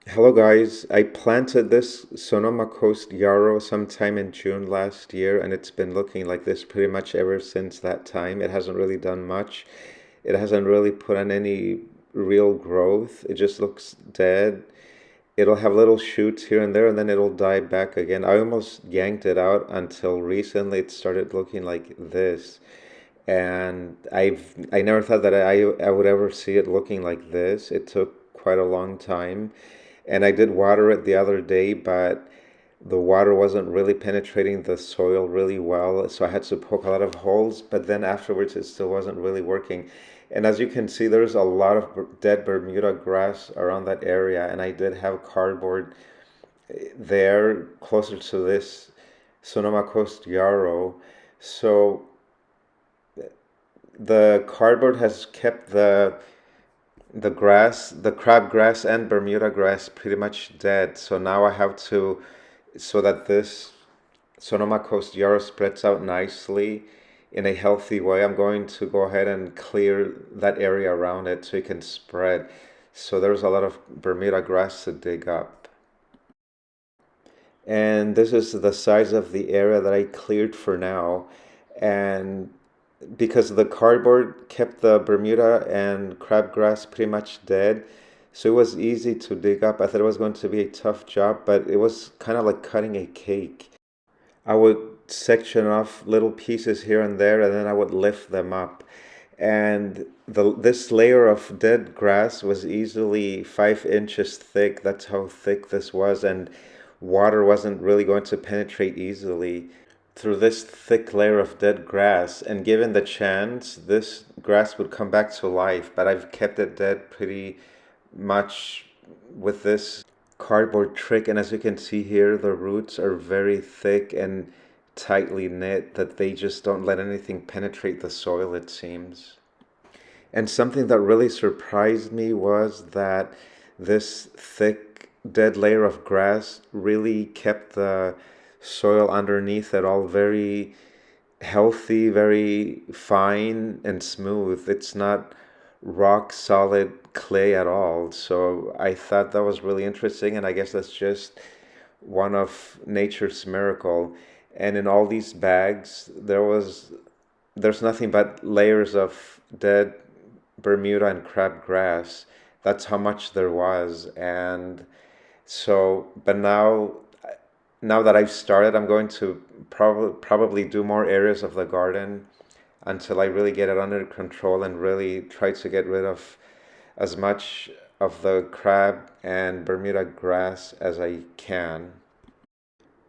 Hello guys, I planted this Sonoma Coast Yarrow sometime in June last year and it's been looking like this pretty much ever since that time. It hasn't really done much. It hasn't really put on any real growth. It just looks dead. It'll have little shoots here and there and then it'll die back again. I almost yanked it out until recently it started looking like this. And I never thought that I would ever see it looking like this. It took quite a long time. And I did water it the other day, but the water wasn't really penetrating the soil really well, so I had to poke a lot of holes, but then afterwards it still wasn't really working. And as you can see, there's a lot of dead Bermuda grass around that area, and I did have cardboard there closer to this Sonoma Coast Yarrow. So the cardboard has kept the grass, the crabgrass and Bermuda grass pretty much dead. So now I have to, so that this Sonoma Coast Yarrow spreads out nicely in a healthy way, I'm going to go ahead and clear that area around it so it can spread. So there's a lot of Bermuda grass to dig up. And this is the size of the area that I cleared for now. And because the cardboard kept the Bermuda and crabgrass pretty much dead, so it was easy to dig up. I thought it was going to be a tough job, but it was kind of like cutting a cake. I would section off little pieces here and there, and then I would lift them up. And this layer of dead grass was easily 5 inches thick. That's how thick this was, and water wasn't really going to penetrate easily through this thick layer of dead grass. And given the chance, this grass would come back to life, but I've kept it dead pretty much with this cardboard trick. And as you can see here, the roots are very thick and tightly knit that they just don't let anything penetrate the soil, it seems. And something that really surprised me was that this thick dead layer of grass really kept the soil underneath it all very healthy, very fine and smooth. It's not rock solid clay at all. So I thought that was really interesting, and I guess that's just one of nature's miracle. And in all these bags, there's nothing but layers of dead Bermuda and crabgrass. That's how much there was. And so, but now that I've started, I'm going to probably do more areas of the garden until I really get it under control and really try to get rid of as much of the crab and Bermuda grass as I can.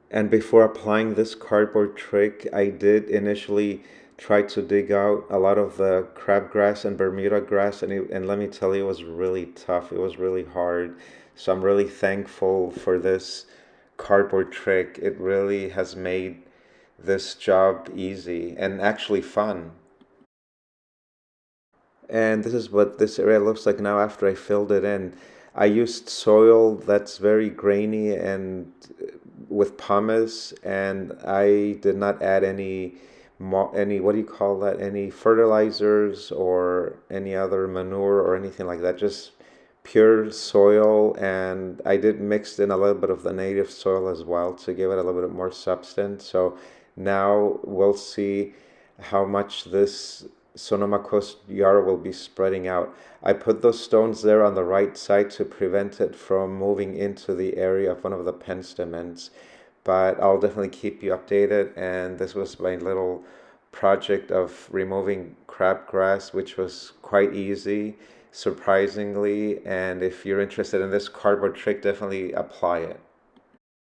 And before applying this cardboard trick, I did initially try to dig out a lot of the crabgrass and Bermuda grass, and let me tell you, it was really tough. It was really hard. So I'm really thankful for this cardboard trick. It really has made this job easy and actually fun. And this is what this area looks like now after I filled it in. I used soil that's very grainy and with pumice, and I did not add any what do you call that? Any fertilizers or any other manure or anything like that. Just pure soil, and I did mix in a little bit of the native soil as well to give it a little bit more substance. So now we'll see how much this Sonoma Coast Yarrow will be spreading out. I put those stones there on the right side to prevent it from moving into the area of one of the penstements, but I'll definitely keep you updated. And this was my little project of removing crabgrass, which was quite easy, surprisingly. And if you're interested in this cardboard trick, definitely apply it.